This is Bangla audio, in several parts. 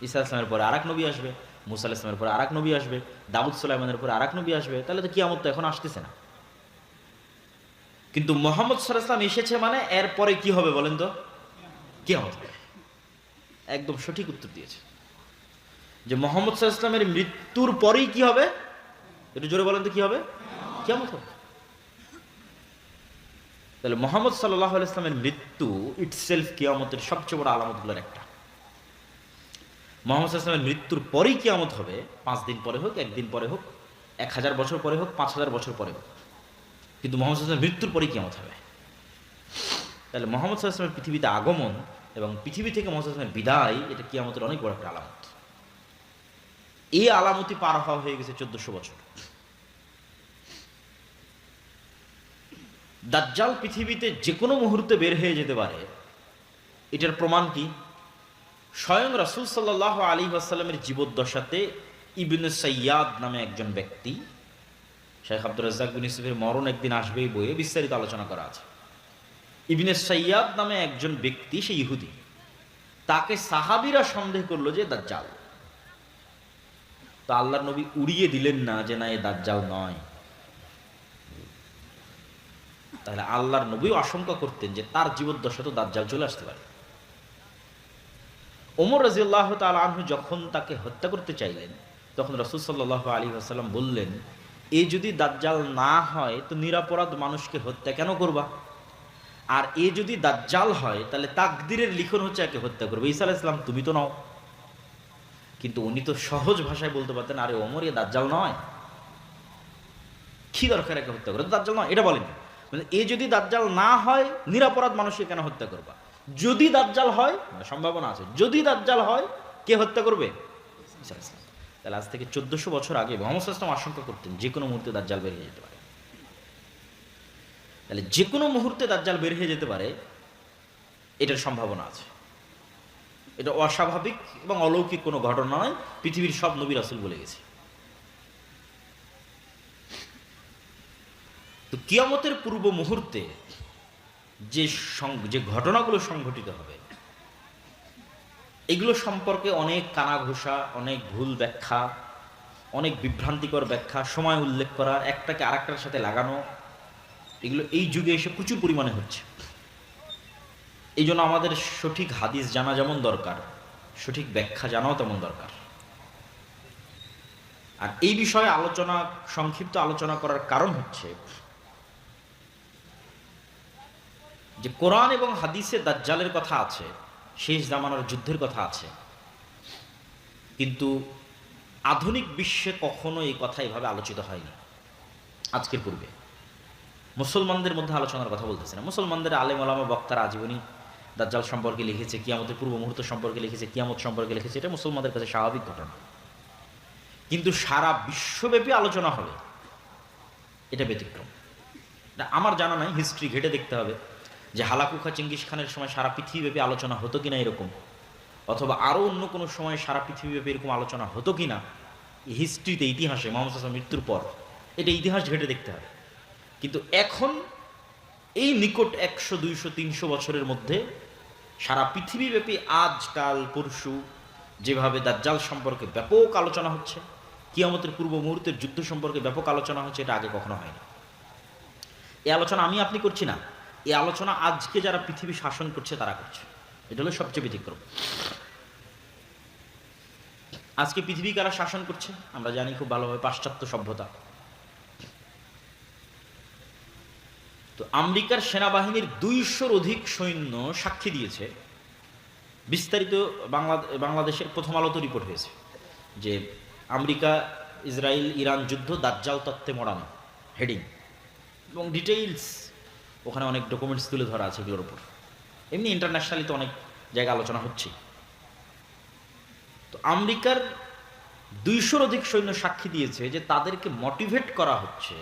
ঈসা ইসলামের পরে আরেক নবী আসবে, মুসা ইসলামের পরে আরেক নবী আসবে, দাউদ সুলাইমানের পরে আরেক নবী আসবে, তাহলে তো কিয়ামত তো এখন আসতেছে না। কিন্তু মুহাম্মদ সাল্লাল্লাহু আলাইহি ওয়াসাল্লাম এসেছে মানে এর পরে কি হবে বলেন তো? কিয়ামত হবে। একদম সঠিক উত্তর দিয়েছে যে মুহাম্মদ সাল্লাল্লাহু আলাইহি ওয়াসাল্লামের মৃত্যুর পরেই কি হবে? একটু জোরে বলেন তো কি হবে? কিয়ামত হবে। তাহলে মুহাম্মদ সাল্লাল্লাহু আলাইহি ওয়াসাল্লামের মৃত্যু ইটসেলফ কিয়ামতের সবচেয়ে বড় আলামতগুলোর একটা। মুহাম্মদ সাল্লাল্লাহু আলাইহি ওয়াসাল্লামের মৃত্যুর পরেই কিয়ামত হবে, 5 দিন পরে হোক, 1 দিন পরে হোক, 1000 বছর পরে হোক, 5000 বছর পরে হোক, কিন্তু মুহাম্মদ সাল্লাল্লাহু আলাইহি ওয়াসাল্লামের মৃত্যুর পরেই কিয়ামত হবে। তাহলে মুহাম্মদ সাল্লাল্লাহু আলাইহি ওয়াসাল্লামের পৃথিবীতে আগমন এবং পৃথিবী থেকে মুহাম্মদ সাল্লাল্লাহু আলাইহি ওয়াসাল্লামের বিদায়, এটা কিয়ামতের অনেক বড় একটা আলামত। এই আলামতি পার হওয়া হয়ে গেছে 1400 বছর। দাজ্জাল পৃথিবীতে যে কোনো মুহূর্তে বের হয়ে যেতে পারে, এটার প্রমাণ কি? স্বয়ং রাসূল সাল্লাল্লাহু আলাইহি ওয়াসাল্লামের জীবদ্দশাতে ইবনে সাইয়াদ নামে একজন ব্যক্তি, শেখ আব্দুর রাজ্জাক বিন ইউসুফের মরণ একদিন আসবেই বইয়ে বিস্তারিত আলোচনা করা আছে। ইবনে সাইয়াদ নামে একজন ব্যক্তি, সে ইহুদি, তাকে সাহাবীরা সন্দেহ করলো যে দাজ্জাল। তো আল্লাহর নবী উড়িয়ে দিলেন না যে না, এ দাজ্জাল নয়। তাহলে আল্লাহর নবীও আশঙ্কা করতেন যে তার জীবদ্দশা তো দাজ্জাল চলে আসতে পারে। ওমর রাদিয়াল্লাহু তাআলা আনহু যখন তাকে হত্যা করতে চাইলেন, তখন রাসূল সাল্লাল্লাহু আলাইহি ওয়াসাল্লাম বললেন, এ যদি দাজ্জাল না হয় তো নিরপরাধ মানুষকে হত্যা কেন করবা? আর এ যদি দাজ্জাল হয় তাহলে তাকদীরের লিখন হচ্ছে একে হত্যা করবে। ঈসা আলাইহিস সালাম তুমি তো নও। কিন্তু উনি তো সহজ ভাষায় বলতে পারতেন, আরে ওমর, এ দাজ্জাল নয়, কি দরকার একে হত্যা করে, দাজ্জাল নয়, এটা বলেন। মানে এ যদি দাজ্জাল না হয় নিরপরাধ মানুষকে কেন হত্যা করবা? যদি দাজ্জাল হয়, সম্ভাবনা আছে, যদি দাজ্জাল হয় কে হত্যা করবে? ঈসা আলাইহিস সালাম। তাহলে আজ থেকে 1400 বছর আগে মুহাম্মদ সাল্লাল্লাহু আলাইহি ওয়াসাল্লাম আশঙ্কা করতেন যে কোনো মুহূর্তে দাজ্জাল বের হয়ে যেতে পারে। তাহলে যে কোনো মুহূর্তে দাজ্জাল বের হয়ে যেতে পারে, এটার সম্ভাবনা আছে। এটা অস্বাভাবিক এবং অলৌকিক কোনো ঘটনা নয়, পৃথিবীর সব নবী রাসূল বলে গেছে। তো কিয়ামতের পূর্ব মুহূর্তে যে ঘটনাগুলো সংঘটিত হবে, এগুলো সম্পর্কে অনেক কানাঘোষা, অনেক ভুল ব্যাখ্যা, অনেক বিভ্রান্তিকর ব্যাখ্যা, সময় উল্লেখ করা, একটাকে আরেকটার সাথে লাগানো, এগুলো এই যুগে এসে প্রচুর পরিমাণে হচ্ছে। এই জন্য আমাদের সঠিক হাদিস জানা যেমন দরকার, সঠিক ব্যাখ্যা জানাও তেমন দরকার। আর এই বিষয়ে সংক্ষিপ্ত আলোচনা করার কারণ হচ্ছে যে কোরআন এবং হাদিসে দাজ্জালের কথা আছে, শেষ জামানার যুদ্ধের কথা আছে, কিন্তু আধুনিক বিশ্বে কখনো এই কথা এভাবে আলোচিত হয়নি। আজকের পূর্বে মুসলমানদের মধ্যে আলোচনার কথা বলতেছে না। মুসলমানদের আলেম ওলামা বক্তারা আজীবনী দাজ্জাল সম্পর্কে লিখেছে, কিয়ামতের পূর্ব মুহূর্ত সম্পর্কে লিখেছে, কিয়ামত সম্পর্কে লিখেছে, এটা মুসলমানদের কাছে স্বাভাবিক ঘটনা। কিন্তু সারা বিশ্বব্যাপী আলোচনা হবে, এটা ব্যতিক্রম। এটা আমার জানা নাই, হিস্ট্রি ঘেটে দেখতে হবে যে হালাকুখা চেঙ্গিস খানের সময় সারা পৃথিবীব্যাপী আলোচনা হতো কিনা এরকম, অথবা আরও অন্য কোনো সময় সারা পৃথিবীব্যাপী এরকম আলোচনা হতো কিনা। হিস্ট্রিতে, ইতিহাসে, মুহাম্মদ সাল্লাল্লাহু আলাইহি ওয়াসাল্লামের মৃত্যুর পর এটা ইতিহাস ঘেটে দেখতে হবে। কিন্তু এখন এই নিকট 100, 200, 300 বছরের মধ্যে সারা পৃথিবীব্যাপী আজকাল পরশু যেভাবে দাজ্জাল সম্পর্কে ব্যাপক আলোচনা হচ্ছে, কিয়ামতের পূর্ব মুহূর্তের যুদ্ধ সম্পর্কে ব্যাপক আলোচনা হচ্ছে, এটা আগে কখনো হয়নি। এই আলোচনা আমি আপনি করছি না, এই আলোচনা আজকে যারা পৃথিবী শাসন করছে তারা করছে। এটা হলো সবচেয়ে ব্যতিক্রম। আজকে পৃথিবী কারা শাসন করছে আমরা জানি খুব ভালোভাবে, পাশ্চাত্য সভ্যতা। তো আমেরিকার সেনাবাহিনীর 200-র অধিক সৈন্য সাক্ষী দিয়েছে। বিস্তারিত বাংলাদেশের প্রথম আলোতে রিপোর্ট হয়েছে যে আমেরিকা ইসরায়েল ইরান যুদ্ধ দাজ্জাল তত্ত্বে মোড়ানো, হেডিং এবং ডিটেইলস, ওখানে অনেক ডকুমেন্টস তুলে ধরা আছে এগুলোর উপর। এমনি ইন্টারন্যাশনালি তো অনেক জায়গায় আলোচনা হচ্ছে। তো আমেরিকার 200-র অধিক সৈন্য সাক্ষী দিয়েছে যে তাদেরকে মোটিভেট করা হচ্ছে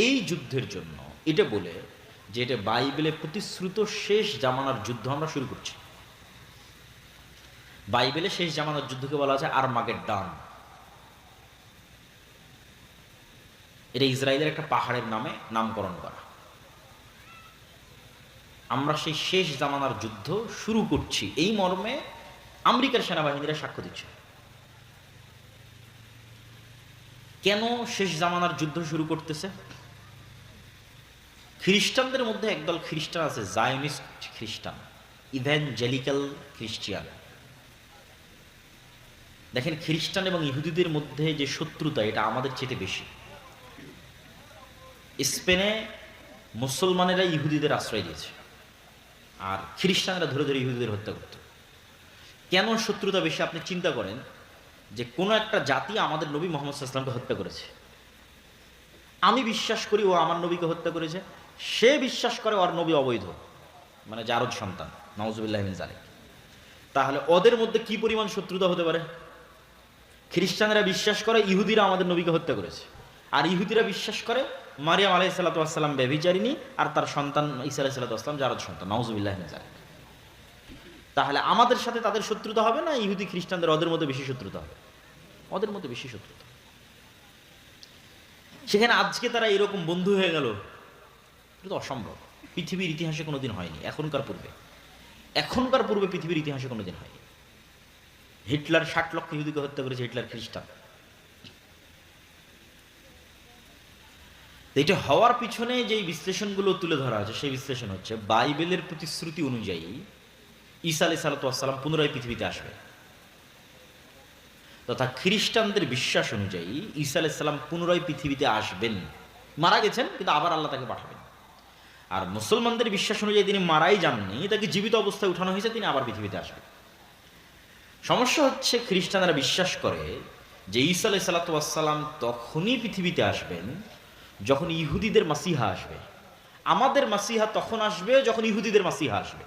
এই যুদ্ধের জন্য, এটা বলে যে এটা বাইবেলে প্রতিশ্রুত শেষ জামানার যুদ্ধ আমরা শুরু করছি। বাইবেলে শেষ জামানার যুদ্ধকে বলা আছে আরমাগেড্ডন। এটা ইসরায়েলের একটা পাহাড়ের নামে নামকরণ করা। আমরা সেই শেষ জামানার যুদ্ধ শুরু করছি, এই মর্মে আমেরিকার সেনাবাহিনীরা সাক্ষ্য দিচ্ছে। কেন শেষ জামানার যুদ্ধ শুরু করতেছে? খ্রিস্টানদের মধ্যে একদল খ্রিস্টান আছে, জায়নিস্ট খ্রিস্টান, ইভ্যাঞ্জেলিক্যাল খ্রিস্টিয়ান। দেখেন, খ্রিস্টান এবং ইহুদিদের মধ্যে যে শত্রুতা, এটা আমাদের চেয়ে বেশি। স্পেনে মুসলমানেরা ইহুদিদের আশ্রয় দিয়েছে, আর খ্রিস্টানরা ধরে ধরে ইহুদিদের হত্যা করত। কেন শত্রুতা বেশি? আপনি চিন্তা করেন যে কোনো একটা জাতি আমাদের নবী মুহাম্মদ সাল্লাল্লাহু আলাইহি ওয়াসাল্লামকে হত্যা করেছে। আমি বিশ্বাস করি ও আমার নবীকে হত্যা করেছে, সে বিশ্বাস করে ওর নবী অবৈধ, মানে জারদ সন্তান, নাউজুবিল্লাহি মিন যালিক। তাহলে ওদের মধ্যে কি পরিমাণ শত্রুতা হতে পারে? খ্রিস্টানরা বিশ্বাস করে ইহুদিরা আমাদের নবীকে হত্যা করেছে, আর ইহুদিরা বিশ্বাস করে মারিয়াম আলাইহিস সালাতু ওয়াস সালাম ব্যভিচারিণী, আর তার সন্তান ঈসা আলাইহিস সালাতু ওয়াস সালাম জারদ সন্তান, নাউজুবিল্লাহি মিন যালিক। তাহলে আমাদের সাথে তাদের শত্রুতা হবে না ইহুদি খ্রিস্টানদের ওদের মধ্যে বেশি শত্রুতা হবে? ওদের মধ্যে বেশি শত্রুতা। সেখানে আজকে তারা এরকম বন্ধু হয়ে গেল, এটা তো অসম্ভব। পৃথিবীর ইতিহাসে কোনোদিন হয়নি। এখনকার পূর্বে পৃথিবীর ইতিহাসে কোনোদিন হয়নি। হিটলার 60 লক্ষ ইহুদিকে হত্যা করেছে, হিটলার খ্রিস্টান। এটা হওয়ার পিছনে যেই বিশ্লেষণগুলো তুলে ধরা আছে, সেই বিশ্লেষণ হচ্ছে বাইবেলের প্রতিশ্রুতি অনুযায়ী ঈসা আলাইহিস সালাতু ওয়াস সালাম পুনরায় পৃথিবীতে আসবে, তথা খ্রিস্টানদের বিশ্বাস অনুযায়ী ঈসা আলাইহিস সালাম পুনরায় পৃথিবীতে আসবেন। মারা গেছেন, কিন্তু আবার আল্লাহ তাকে পাঠাবেন। আর মুসলমানদের বিশ্বাস অনুযায়ী তিনি মারাই যাননি, তাকে জীবিত অবস্থায় উঠানো হয়েছে, তিনি আবার পৃথিবীতে আসবেন। সমস্যা হচ্ছে খ্রিস্টানরা বিশ্বাস করে যে ঈসা আলাইহিস সালাতু ওয়াস সালাম তখনই পৃথিবীতে আসবেন যখন ইহুদিদের মাসিহা আসবে। আমাদের মাসিহা তখন আসবে যখন ইহুদিদের মাসিহা আসবে।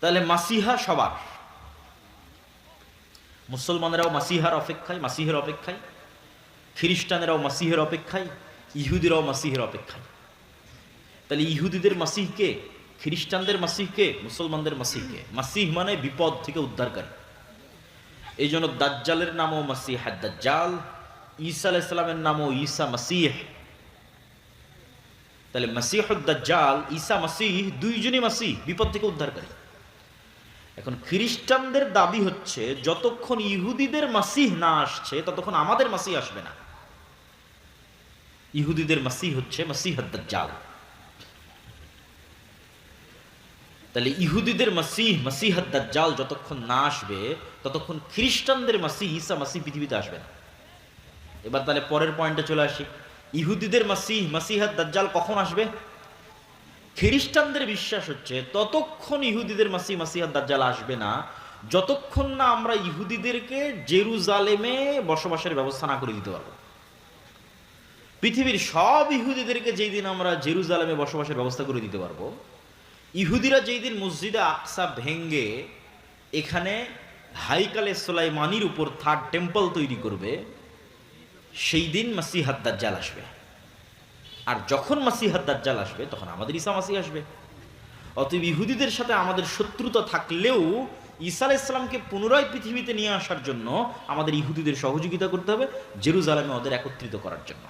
তাহলে মাসিহা সবার, মুসলমানেরাও মাসিহার অপেক্ষায়, মাসিহের অপেক্ষায়, খ্রিস্টানেরাও মাসিহের অপেক্ষায়, ইহুদিরাও মাসিহের অপেক্ষায়। তাহলে ইহুদিদের মাসিহকে, খ্রিস্টানদের মাসিহকে, মুসলমানদের মাসিহকে। মাসিহ মানে বিপদ থেকে উদ্ধারকারী। এই জন্য দাজ্জালের নামও মাসিহ দাজ্জাল, ঈসা আলাইহিস সালামের নামও ঈসা মাসিহ। তাহলে মাসিহুদ দাজ্জাল, ঈসা মাসিহ, দুইজনই মাসিহ, বিপদ থেকে উদ্ধারকারী। এখন খ্রিস্টানদের দাবি হচ্ছে যতক্ষণ ইহুদিদের মাসিহ না আসছে ততক্ষণ আমাদের মাসিহ আসবে না। ইহুদিদের মাসিহ হচ্ছে মাসিহুদ দাজ্জাল। তাহলে ইহুদিদের মাসিহ, মাসিহুদ দাজ্জাল যতক্ষণ না আসবে ততক্ষণ খ্রিস্টানদের মাসিহ ঈসা মাসিহ পৃথিবীতে আসবে না। এবার তাহলে পরের পয়েন্টে চলে আসি, ইহুদিদের মাসিহ, মাসিহুদ দাজ্জাল কখন আসবে? খ্রিস্টানদের বিশ্বাস হচ্ছে ততক্ষণ ইহুদিদের মাসিহ, মাসিহুদ দাজ্জাল আসবে না যতক্ষণ না আমরা ইহুদিদেরকে জেরুজালেমে বসবাসের ব্যবস্থা না করে দিতে পারবো। পৃথিবীর সব ইহুদিদেরকে যেই দিন আমরা জেরুজালেমে বসবাসের ব্যবস্থা করে দিতে পারবো, ইহুদিরা যেই দিন মসজিদে আকসা ভেঙ্গে এখানে হাইকালে সুলাইমানির উপর থার্ড টেম্পল তৈরি করবে, সেই দিন মাসিহুদ দাজ্জাল আসবে। আর যখন মাসিহুদ দাজ্জাল আসবে তখন আমাদের ঈসা মাসিহ আসবে। অতএব ইহুদিদের সাথে আমাদের শত্রুতা থাকলেও ঈসা আলাইহিস সালামকে পুনরায় পৃথিবীতে নিয়ে আসার জন্য আমাদের ইহুদিদের সহযোগিতা করতে হবে, জেরুজালেমে ওদের একত্রিত করার জন্য।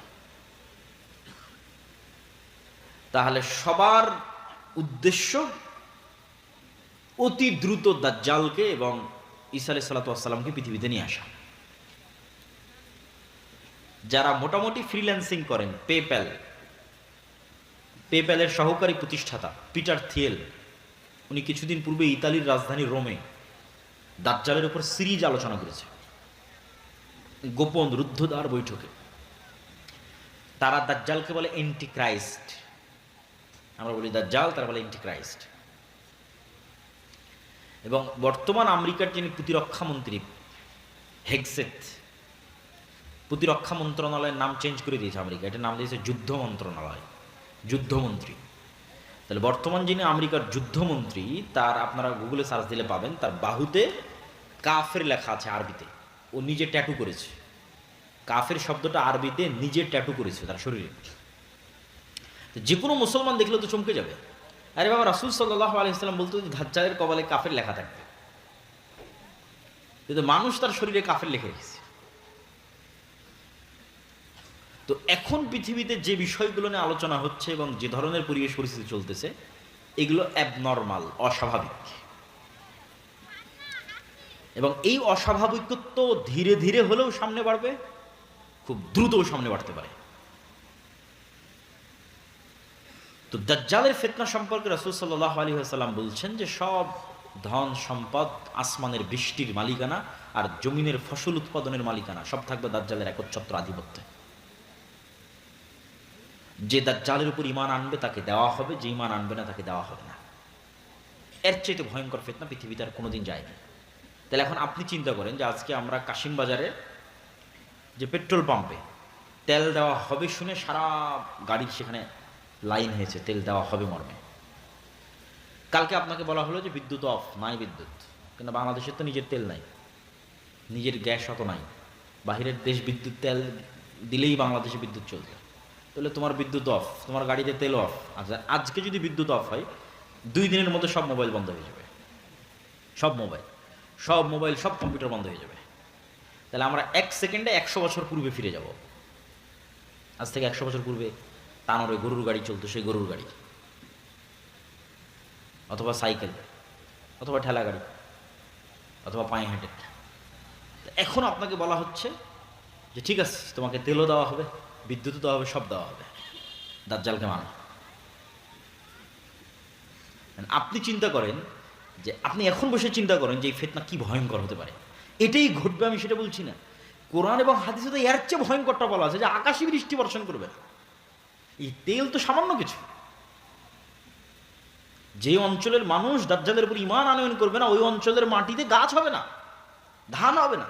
তাহলে সবার উদ্দেশ্য অতি দ্রুত দাজ্জালকে এবং ঈসা আলাইহিস সালাতু ওয়াস সালামকে পৃথিবীতে নিয়ে আসা। যারা মোটামুটি ফ্রিল্যান্সিং করেন, পেপ্যালের সহকারী প্রতিষ্ঠাতা পিটার থিয়েল, উনি কিছুদিন পূর্বে ইতালির রাজধানী রোমে দাজ্জালের উপর সিরিজ আলোচনা করেছে, গোপন রুদ্ধদ্বার বৈঠকে। তারা দাজ্জালকে বলে এন্টিক্রাইস্ট। আমরা বলি দাজ্জাল, তারা বলে এন্টিক্রাইস্ট। এবং বর্তমান আমেরিকার যিনি প্রতিরক্ষা মন্ত্রী হেগসেথ, প্রতিরক্ষা মন্ত্রণালয়ের নাম চেঞ্জ করে দিয়েছে আমেরিকা, এটার নাম দিয়েছে যুদ্ধ মন্ত্রণালয়, যুদ্ধমন্ত্রী। তাহলে বর্তমান যিনি আমেরিকার যুদ্ধমন্ত্রী, তার আপনারা গুগলে সার্চ দিলে পাবেন, তার বাহুতে কাফের লেখা আছে আরবিতে। ও নিজে ট্যাটু করেছে, কাফের শব্দটা আরবিতে নিজে ট্যাটু করেছে তার শরীরে। যে কোনো মুসলমান দেখলে তো চমকে যাবে, আরে বাবা, রাসূল সাল্লাল্লাহু আলাইহি ওয়াসাল্লাম বলতো দাজ্জালের কপালে কাফের লেখা থাকবে, কিন্তু মানুষ তার শরীরে কাফের লিখে রেখেছে। তো এখন পৃথিবীতে যে বিষয়গুলো নিয়ে আলোচনা হচ্ছে এবং যে ধরনের পরিবেশ পরিস্থিতি চলতেছে, এগুলো অ্যাবনর্মাল, অস্বাভাবিক। এবং এই অস্বাভাবিকত্ব ধীরে ধীরে হলেও সামনে বাড়বে, খুব দ্রুতও সামনে বাড়তে পারে। তো দাজ্জালের ফিতনা সম্পর্কে রাসূল সাল্লাল্লাহু আলাইহি ওয়াসাল্লাম বলছেন যে সব ধন সম্পদ, আসমানের বৃষ্টির মালিকানা আর জমিনের ফসল উৎপাদনের মালিকানা সব থাকবে দাজ্জালের একচ্ছত্র আধিপত্যে। যে দাজ্জালের উপর ঈমান আনবে তাকে দেওয়া হবে, যে ঈমান আনবে না তাকে দেওয়া হবে না। এর চাইতে ভয়ঙ্কর ফিতনা পৃথিবীতে আর কোনোদিন যায়নি। তাহলে এখন আপনি চিন্তা করেন যে আজকে আমরা কাশিম বাজারে যে পেট্রোল পাম্পে তেল দেওয়া হবে শুনে সারা গাড়ির সেখানে লাইন হয়েছে তেল দেওয়া হবে মর্মে। কালকে আপনাকে বলা হলো যে বিদ্যুৎ অফ, নাই বিদ্যুৎ, কিন্তু বাংলাদেশের তো নিজের তেল নাই, নিজের গ্যাস অত নাই, বাহিরের দেশ বিদ্যুৎ তেল দিলেই বাংলাদেশে বিদ্যুৎ চলবে। তাহলে তোমার বিদ্যুৎ অফ, তোমার গাড়িতে তেল অফ। আচ্ছা, আজকে যদি বিদ্যুৎ অফ হয় 2 দিনের মধ্যে সব মোবাইল বন্ধ হয়ে যাবে, সব মোবাইল, সব কম্পিউটার বন্ধ হয়ে যাবে। তাহলে আমরা 1 সেকেন্ডে 100 বছর পূর্বে ফিরে যাব। আজ থেকে 100 বছর পূর্বে টানরে গরুর গাড়ি চলতো, সেই গরুর গাড়ি অথবা সাইকেল অথবা ঠেলা গাড়ি অথবা পায়ে হেঁটে। এখন আপনাকে বলা হচ্ছে যে ঠিক আছে, তোমাকে তেলও দেওয়া হবে, বিদ্যুৎও দেওয়া হবে, সব দেওয়া হবে, দাজ্জালকে মানো। আপনি চিন্তা করেন যে আপনি এখন বসে চিন্তা করেন যে এই ফিতনা কি ভয়ঙ্কর হতে পারে। এটাই ঘটবে আমি সেটা বলছি না, কোরআন এবং হাদিসে তো এর চেয়ে ভয়ঙ্করটা বলা আছে যে আকাশে বৃষ্টি বর্ষণ করবে না। এই তেল তো সামান্য কিছু। যে অঞ্চলের মানুষ দাজ্জালের উপর ঈমান আনয়ন করবে না, ওই অঞ্চলের মাটিতে গাছ হবে না, ধান হবে না।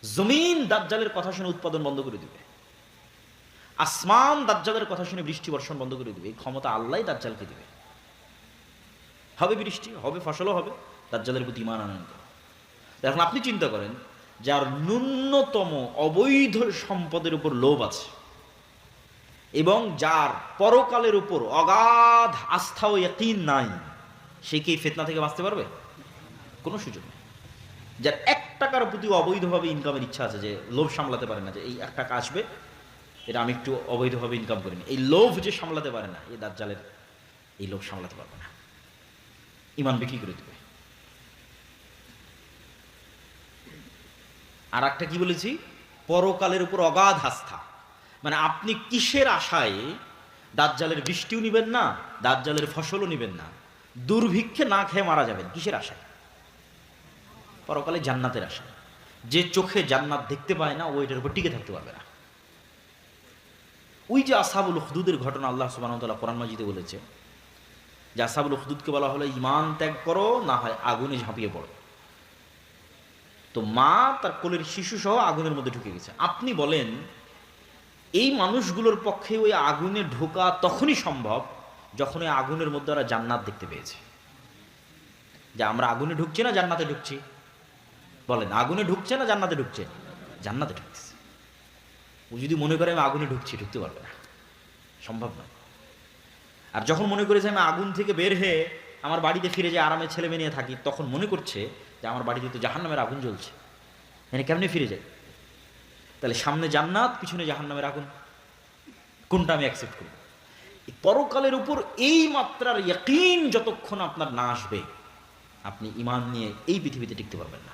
জমিন দাজ্জালের কথা শুনে উৎপাদন বন্ধ করে দিবে, আসমান দাজ্জালের কথা শুনে বৃষ্টি বর্ষণ বন্ধ করে দিবে। এই ক্ষমতা আল্লাহই দাজ্জালকে দিবে। হবে বৃষ্টি, হবে ফসলও হবে, দাজ্জালের প্রতি ঈমান আনয়ন করে। এখন আপনি চিন্তা করেন যার ন্যূনতম অবৈধ সম্পদের উপর লোভ আছে এবং যার পরকালের উপর অগাধ আস্থা ও ইয়াকিন নাই, সে কি এই ফিতনা থেকে বাঁচতে পারবে? কোনো সুযোগ নেই। যার 1 টাকার প্রতি অবৈধভাবে ইনকামের ইচ্ছা আছে, যে লোভ সামলাতে পারে না, যে এই 1 টাকা আসবে এটা আমি একটু অবৈধভাবে ইনকাম করিনি, এই লোভ যে সামলাতে পারে না, এই দাজ্জালের এই লোভ সামলাতে পারবে না, ঈমান বিক্রি করে দেবে। আর একটা কি বলেছি, পরকালের উপর অগাধ আস্থা। মানে আপনি কিসের আশায় দাজ্জালের বৃষ্টিও নিবেন না, দাজ্জালের ফসলও নিবেন না, দুর্ভিক্ষে না খেয়ে মারা যাবেন, কিসের আশায়? পরকালে জান্নাতের আশায়। যে চোখে জান্নাত দেখতে পায় না, ওইটার উপর টিকে থাকতে পারবে না। ওই যে আসহাবুল উখদুদের ঘটনা আল্লাহ সুবহানাহু ওয়া তাআলা কোরআন মাজিদে বলেছে যে আসহাবুল উখদুদকে বলা হলো ঈমান ত্যাগ করো, না হয় আগুনে ঝাঁপিয়ে পড়ো। তো মা তার কোলের শিশু সহ আগুনের মধ্যে ঢুকে গেছে। আপনি বলেন এই মানুষগুলোর পক্ষে ওই আগুনে ঢোকা তখনই সম্ভব যখন ওই আগুনের মধ্যে ওরা জান্নাত দেখতে পেয়েছে। যে আমরা আগুনে ঢুকছি না জান্নাতে ঢুকছি? বলেন, আগুনে ঢুকছে না জান্নাতে ঢুকছে? জান্নাতে ঢুকছে। ও যদি মনে করে আমি আগুনে ঢুকছি, ঢুকতে পারবে না, সম্ভব নয়। আর যখন মনে করেছে আমি আগুন থেকে বের হয়ে আমার বাড়িতে ফিরে যে আরামে ছেলে মেয়ে নিয়ে থাকি, তখন মনে করছে যে আমার বাড়িতে তো জাহান্নামের আগুন জ্বলছে, মানে কেমনে ফিরে যায়? তাহলে সামনে জান্নাত, পিছনে জাহান্নামের আগুন, কোনটা আমি অ্যাকসেপ্ট করব? পরকালের উপর এই মাত্রার ইয়াকিন যতক্ষণ আপনার না আসবে, আপনি ঈমান নিয়ে এই পৃথিবীতে টিকতে পারবেন না।